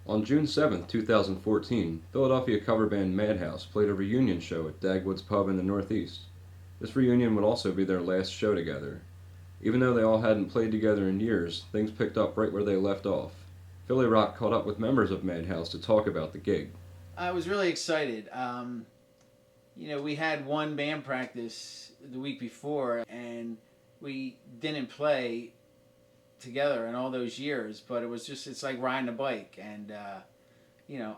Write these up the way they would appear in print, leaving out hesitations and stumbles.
On June 7, 2014, Philadelphia cover band Madhouse played a reunion show at Dagwood's pub in the Northeast. This reunion would also be their last show together. Even though they all hadn't played together in years, things picked up right where they left off. Philly Rock caught up with members of Madhouse to talk about the gig. I was really excited. We had one band practice the week before, and we didn't play together in all those years, but it's like riding a bike, and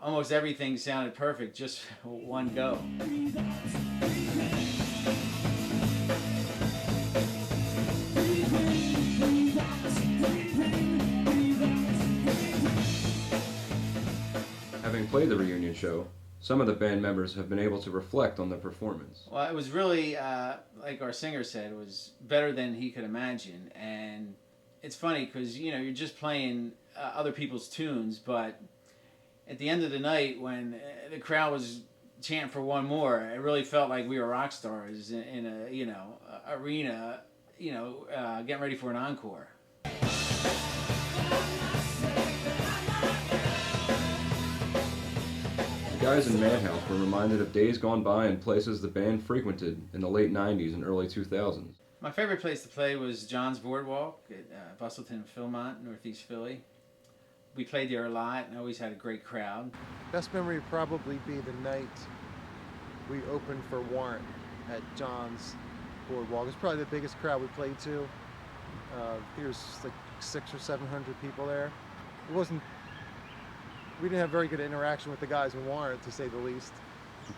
almost everything sounded perfect just one go. Having played the reunion show, some of the band members have been able to reflect on the performance. Well, it was really, like our singer said, it was better than he could imagine, and it's funny because you're just playing other people's tunes, but at the end of the night, when the crowd was chanting for one more, it really felt like we were rock stars in a arena, getting ready for an encore. The guys in Madhouse were reminded of days gone by and places the band frequented in the late 90s and early 2000s. My favorite place to play was John's Boardwalk at Bustleton and Philmont, Northeast Philly. We played there a lot and always had a great crowd. Best memory would probably be the night we opened for Warrant at John's Boardwalk. It's probably the biggest crowd we played to. There's like 600 or 700 people there. We didn't have very good interaction with the guys in Warrant, to say the least,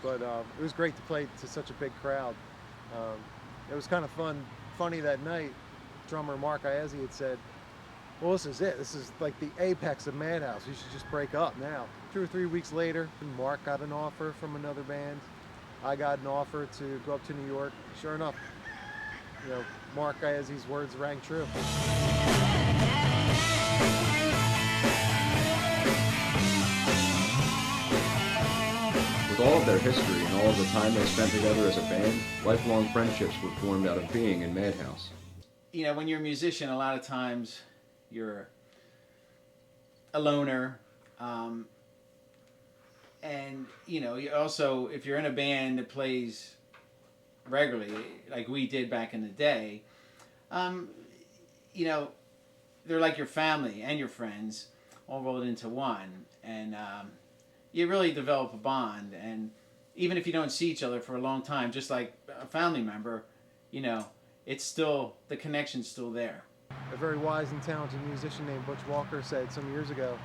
but it was great to play to such a big crowd. It was kind of funny that night. Drummer Mark Iazzi had said, well, this is it. This is like the apex of Madhouse. You should just break up now. 2 or 3 weeks later, Mark got an offer from another band. I got an offer to go up to New York. Sure enough, Mark Iazzi's words rang true. With all of their history and all of the time they spent together as a band, lifelong friendships were formed out of being in Madhouse. When you're a musician, a lot of times you're a loner, and you also, if you're in a band that plays regularly, like we did back in the day, they're like your family and your friends all rolled into one, and you really develop a bond. And even if you don't see each other for a long time, just like a family member, it's still, the connection's still there. A very wise and talented musician named Butch Walker said some years ago,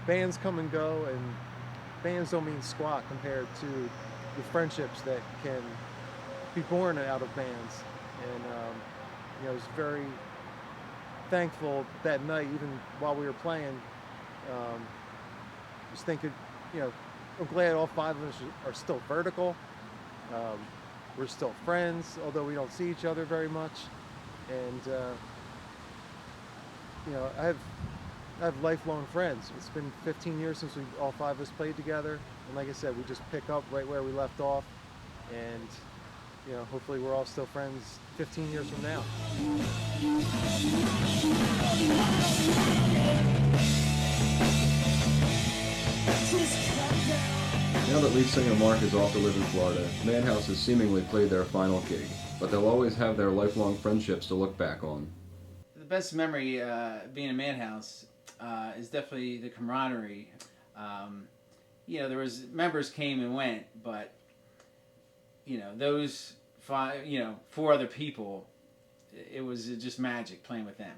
bands come and go, and bands don't mean squat compared to the friendships that can be born out of bands. And I was very thankful that night, even while we were playing. Just thinking, I'm glad all 5 of us are still vertical. We're still friends, although we don't see each other very much. And I have lifelong friends. It's been 15 years since all 5 of us played together, and like I said, we just pick up right where we left off, and hopefully we're all still friends 15 years from now. Now that lead singer Mark is off to live in Florida, Madhouse has seemingly played their final gig, but they'll always have their lifelong friendships to look back on. The best memory being in Madhouse is definitely the camaraderie. There was members came and went, but those 4 other people, it was just magic playing with them.